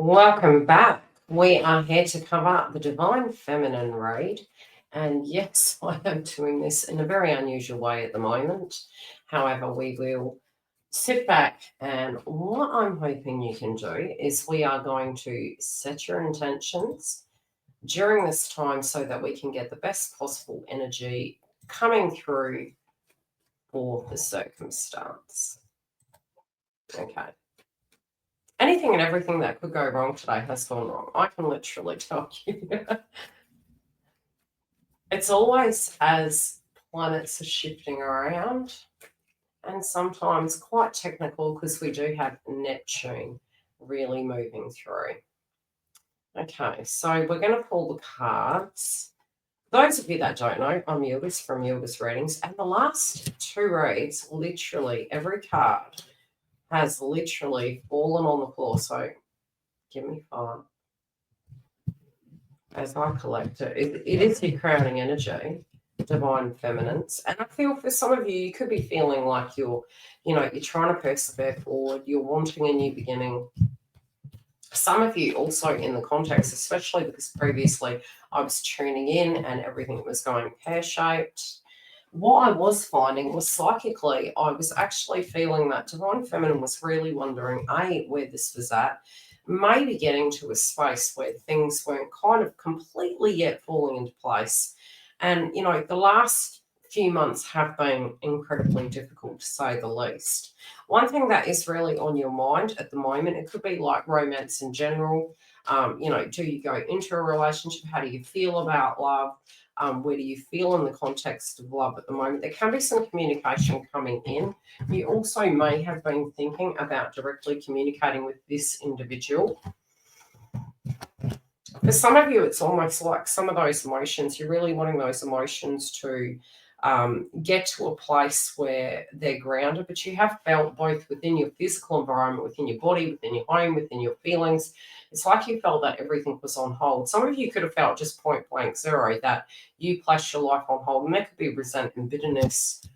Welcome back. We are here to cover the Divine Feminine read. And yes, I am doing this in a very unusual way at the moment. However, we will sit back, and what I'm hoping you can do is we are going to set your intentions during this time so that we can get the best possible energy coming through for the circumstance. Okay. Anything and everything that could go wrong today has gone wrong. I can literally tell you. It's always as planets are shifting around, and sometimes quite technical because we do have Neptune really moving through. Okay, so we're going to pull the cards. Those of you that don't know, I'm Yildiz from Yildiz Readings, and the last two reads, literally every card has literally fallen on the floor. So give me 5. As I collect it, it is your crowning energy, divine feminines. And I feel for some of you, you could be feeling like you're trying to persevere forward, you're wanting a new beginning. Some of you also in the context, especially because previously I was tuning in and everything was going pear-shaped. What I was finding was psychically, I was actually feeling that divine feminine was really wondering, where this was at, maybe getting to a space where things weren't kind of completely yet falling into place. And, the last few months have been incredibly difficult to say the least. One thing that is really on your mind at the moment, it could be like romance in general. Do you go into a relationship? How do you feel about love? Where do you feel in the context of love at the moment? There can be some communication coming in. You also may have been thinking about directly communicating with this individual. For some of you, it's almost like some of those emotions, you're really wanting those emotions to get to a place where they're grounded, but you have felt both within your physical environment, within your body, within your home, within your feelings. It's like you felt that everything was on hold. Some of you could have felt just point blank zero, that you placed your life on hold, and there could be resentment and bitterness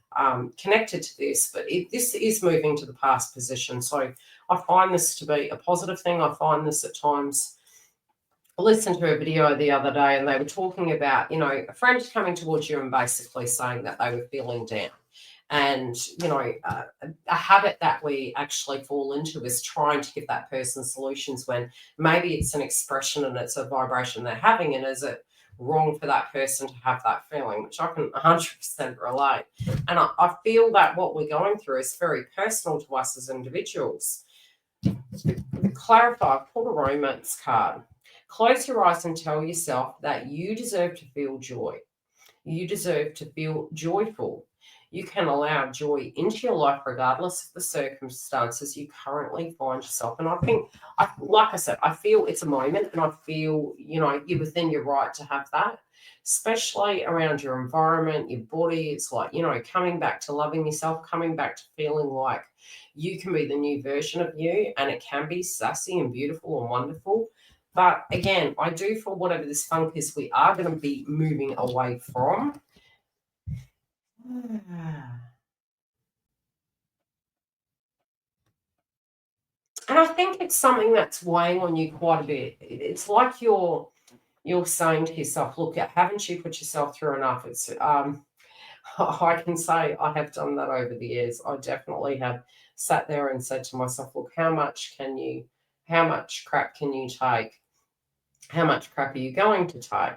connected to this, but this is moving to the past position. So I find this to be a positive thing. I find this at times. I listened to a video the other day and they were talking about, a friend coming towards you and basically saying that they were feeling down. And, a habit that we actually fall into is trying to give that person solutions when maybe it's an expression and it's a vibration they're having. And is it wrong for that person to have that feeling, which I can 100% relate. And I feel that what we're going through is very personal to us as individuals. Clarify, pull the romance card. Close your eyes and tell yourself that you deserve to feel joy. You deserve to feel joyful. You can allow joy into your life regardless of the circumstances you currently find yourself. And I think, like I said, I feel it's a moment and I feel, you're within your right to have that, especially around your environment, your body. It's like, coming back to loving yourself, coming back to feeling like you can be the new version of you, and it can be sassy and beautiful and wonderful. But again, I do feel whatever this funk is, we are going to be moving away from. And I think it's something that's weighing on you quite a bit. It's like you're saying to yourself, look, haven't you put yourself through enough? It's I can say I have done that over the years. I definitely have sat there and said to myself, look, how much crap can you take? How much crap are you going to take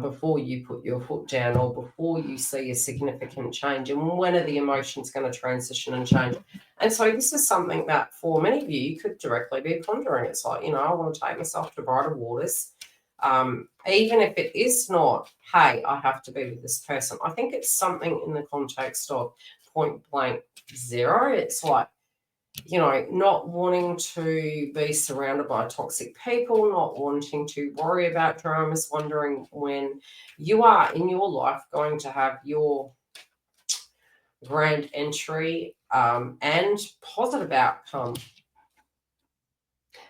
before you put your foot down, or before you see a significant change? And when are the emotions going to transition and change? And so this is something that for many of you could directly be pondering. It's like, I want to take myself to brighter waters. Even if it is not, hey, I have to be with this person. I think it's something in the context of point blank zero. It's like, not wanting to be surrounded by toxic people, not wanting to worry about dramas, wondering when you are in your life going to have your grand entry and positive outcome.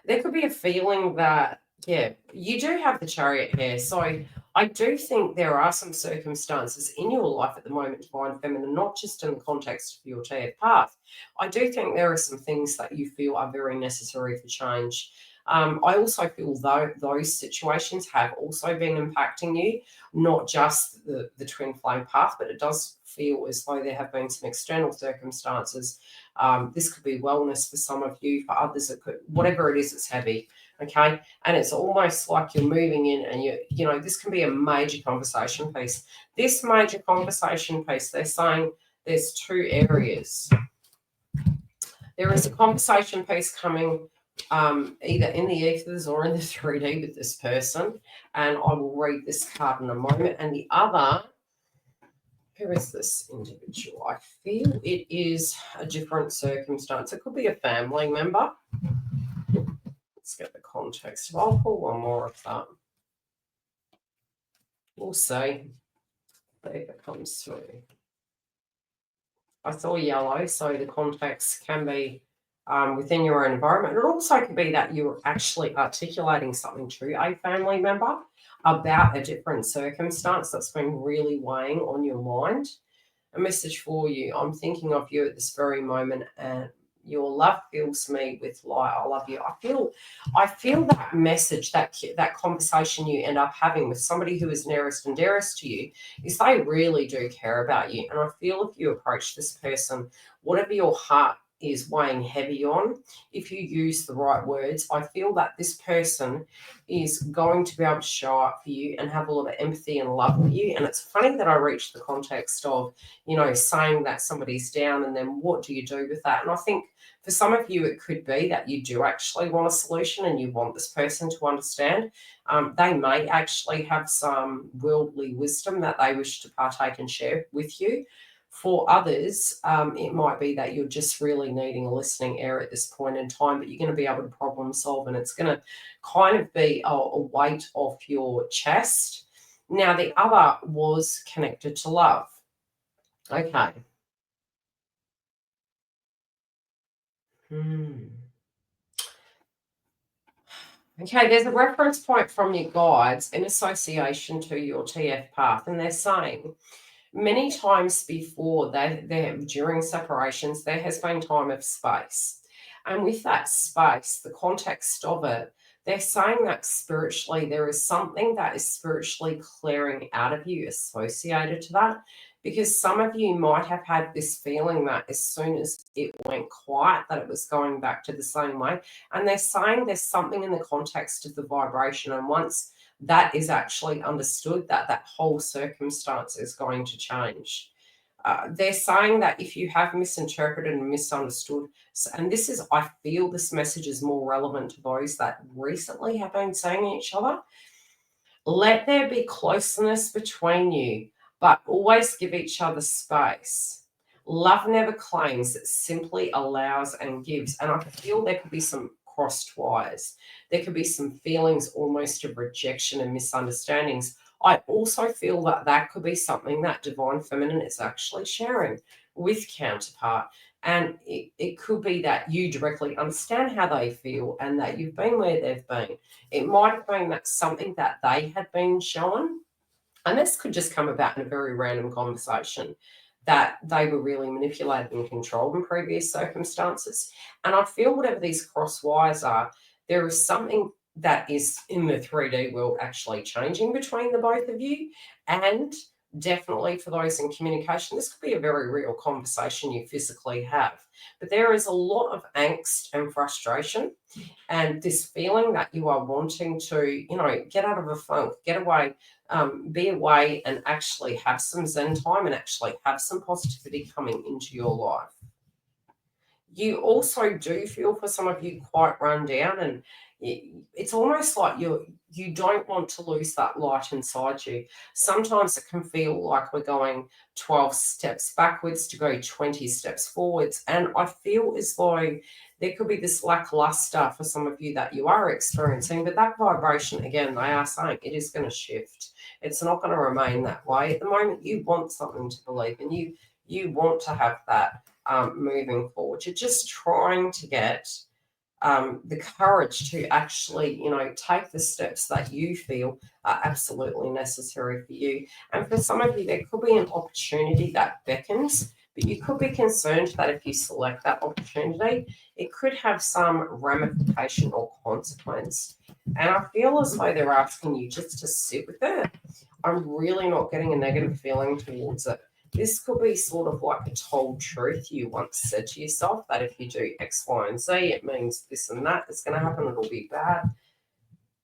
There could be a feeling that, you do have the Chariot here. So I do think there are some circumstances in your life at the moment, Divine Feminine, not just in the context of your TF path. I do think there are some things that you feel are very necessary for change. I also feel though those situations have also been impacting you, not just the twin flame path, but it does feel as though there have been some external circumstances. This could be wellness for some of you, for others it could, whatever it is, it's heavy. Okay, and it's almost like you're moving in, and you know this can be a major conversation piece. This major conversation piece, they're saying there's two areas. There is a conversation piece coming either in the ethers or in the 3D with this person, and I will read this card in a moment. And the other, who is this individual? I feel it is a different circumstance. It could be a family member. Let's get the context. I'll pull one more of that. We'll see. There it comes through. I saw yellow, so the context can be within your own environment. It also could be that you're actually articulating something to a family member about a different circumstance that's been really weighing on your mind. A message for you. I'm thinking of you at this very moment, and your love fills me with light. I love you. I feel that message, that conversation you end up having with somebody who is nearest and dearest to you, is they really do care about you. And I feel if you approach this person, whatever your heart is weighing heavy on, if you use the right words, I feel that this person is going to be able to show up for you and have a lot of empathy and love for you. And it's funny that I reached the context of, you know, saying that somebody's down and then what do you do with that? And I think for some of you, it could be that you do actually want a solution and you want this person to understand. They may actually have some worldly wisdom that they wish to partake and share with you. For others, it might be that you're just really needing a listening ear at this point in time, but you're going to be able to problem solve, and it's going to kind of be a weight off your chest. Now, the other was connected to love. Okay. Okay, there's a reference point from your guides in association to your TF path, and they're saying many times before during separations, there has been time of space. And with that space, the context of it, they're saying that spiritually, there is something that is spiritually clearing out of you associated to that. Because some of you might have had this feeling that as soon as it went quiet, that it was going back to the same way. And they're saying there's something in the context of the vibration. And once that is actually understood, that whole circumstance is going to change. They're saying that if you have misinterpreted and misunderstood, and this is, I feel this message is more relevant to those that recently have been seeing each other, let there be closeness between you, but always give each other space. Love never claims, it simply allows and gives. And I feel there could be some crossed wires. There could be some feelings almost of rejection and misunderstandings. I also feel that that could be something that Divine Feminine is actually sharing with Counterpart. And it could be that you directly understand how they feel and that you've been where they've been. It might have been that something that they had been shown, and this could just come about in a very random conversation, that they were really manipulated and controlled in previous circumstances. And I feel whatever these cross wires are, there is something that is in the 3D world actually changing between the both of you. And definitely for those in communication, this could be a very real conversation you physically have. But there is a lot of angst and frustration and this feeling that you are wanting to, you know, get out of a funk, get away, be away and actually have some Zen time and actually have some positivity coming into your life. You also do feel, for some of you, quite run down, and it's almost like you don't want to lose that light inside you. Sometimes it can feel like we're going 12 steps backwards to go 20 steps forwards, and I feel as though there could be this lackluster for some of you that you are experiencing, but that vibration, again, they are saying it is going to shift. It's not going to remain that way. At the moment, you want something to believe in. You want to have that moving forward. You're just trying to get the courage to actually, you know, take the steps that you feel are absolutely necessary for you. And for some of you, there could be an opportunity that beckons But you could be concerned that if you select that opportunity, it could have some ramification or consequence. And I feel as though they're asking you just to sit with it. I'm really not getting a negative feeling towards it. This could be sort of like a told truth you once said to yourself, that if you do X, Y, and Z, it means this and that is going to happen, it'll be bad.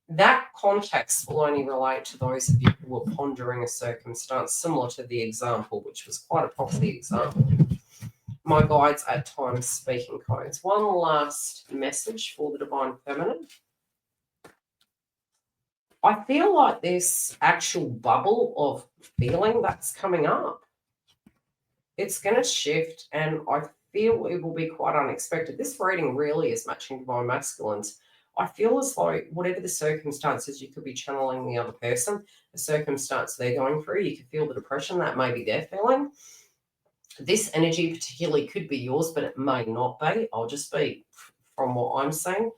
That context will only relate to those of you who are pondering a circumstance similar to the example, which was quite a proxy example. My guides at times speak in codes. One last message for the Divine Feminine. I feel like this actual bubble of feeling that's coming up, it's going to shift, and I feel it will be quite unexpected. This reading really is matching Divine Masculines. I feel as though whatever the circumstances, you could be channeling the other person, the circumstance they're going through. You could feel the depression that maybe they're feeling. This energy particularly could be yours, but it may not be. I'll just be from what I'm saying.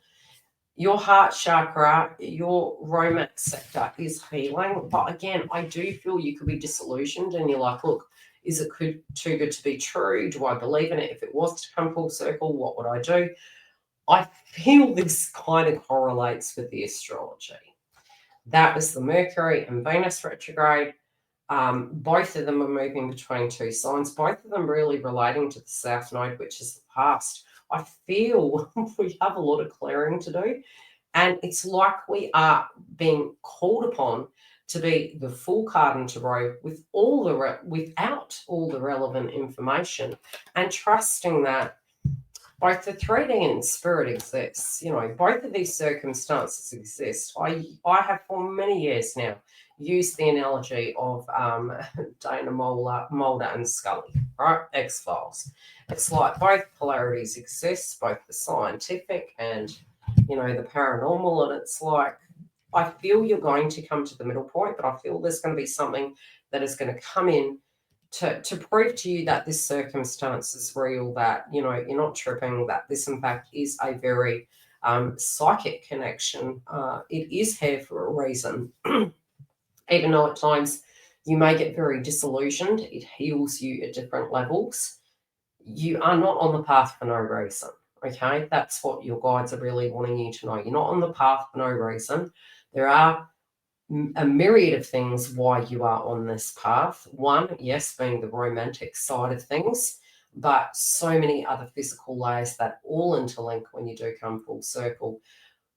Your heart chakra, your romance sector is healing. But again, I do feel you could be disillusioned and you're like, look, is it too good to be true? Do I believe in it? If it was to come full circle, what would I do? I feel this kind of correlates with the astrology. That was the Mercury and Venus retrograde. Both of them are moving between two signs, both of them really relating to the South Node, which is the past. I feel we have a lot of clearing to do, and it's like we are being called upon to be the full card in tarot with without all the relevant information, and trusting that both the 3D and spirit exists. You know, both of these circumstances exist. I have for many years now used the analogy of Dana Mulder and Scully, right? X-Files. It's like both polarities exist, both the scientific and, you know, the paranormal. And it's like, I feel you're going to come to the middle point, but I feel there's going to be something that is going to come in to prove to you that this circumstance is real, that, you know, you're not tripping, that this, in fact, is a very psychic connection. It is here for a reason. Even though at times you may get very disillusioned, it heals you at different levels. You are not on the path for no reason, okay? That's what your guides are really wanting you to know. You're not on the path for no reason. There are a myriad of things why you are on this path. One, yes, being the romantic side of things, but so many other physical layers that all interlink when you do come full circle.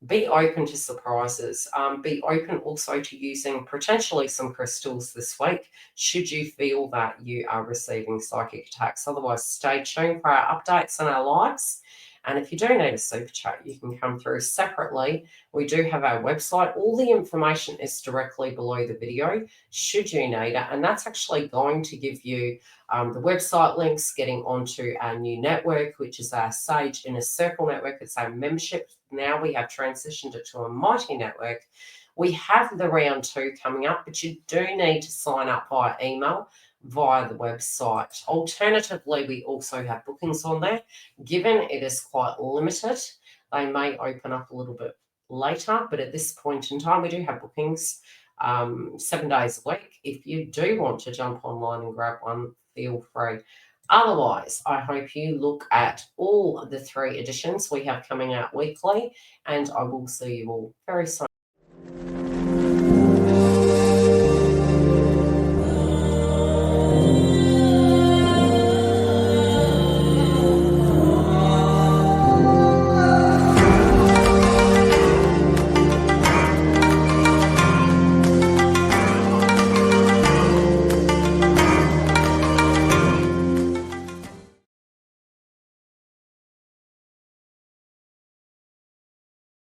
Be open to surprises. Be open also to using potentially some crystals this week, should you feel that you are receiving psychic attacks. Otherwise, stay tuned for our updates on our lives. And if you do need a super chat, you can come through separately. We do have our website. All the information is directly below the video, should you need it. And that's actually going to give you the website links, getting onto our new network, which is our Sage Inner Circle network. It's our membership. Now we have transitioned it to a mighty network. We have the round 2 coming up, but you do need to sign up via email, via the website. Alternatively, we also have bookings on there. Given it is quite limited, they may open up a little bit later, but at this point in time, we do have bookings 7 days a week. If you do want to jump online and grab one, feel free. Otherwise, I hope you look at all the 3 editions we have coming out weekly, and I will see you all very soon.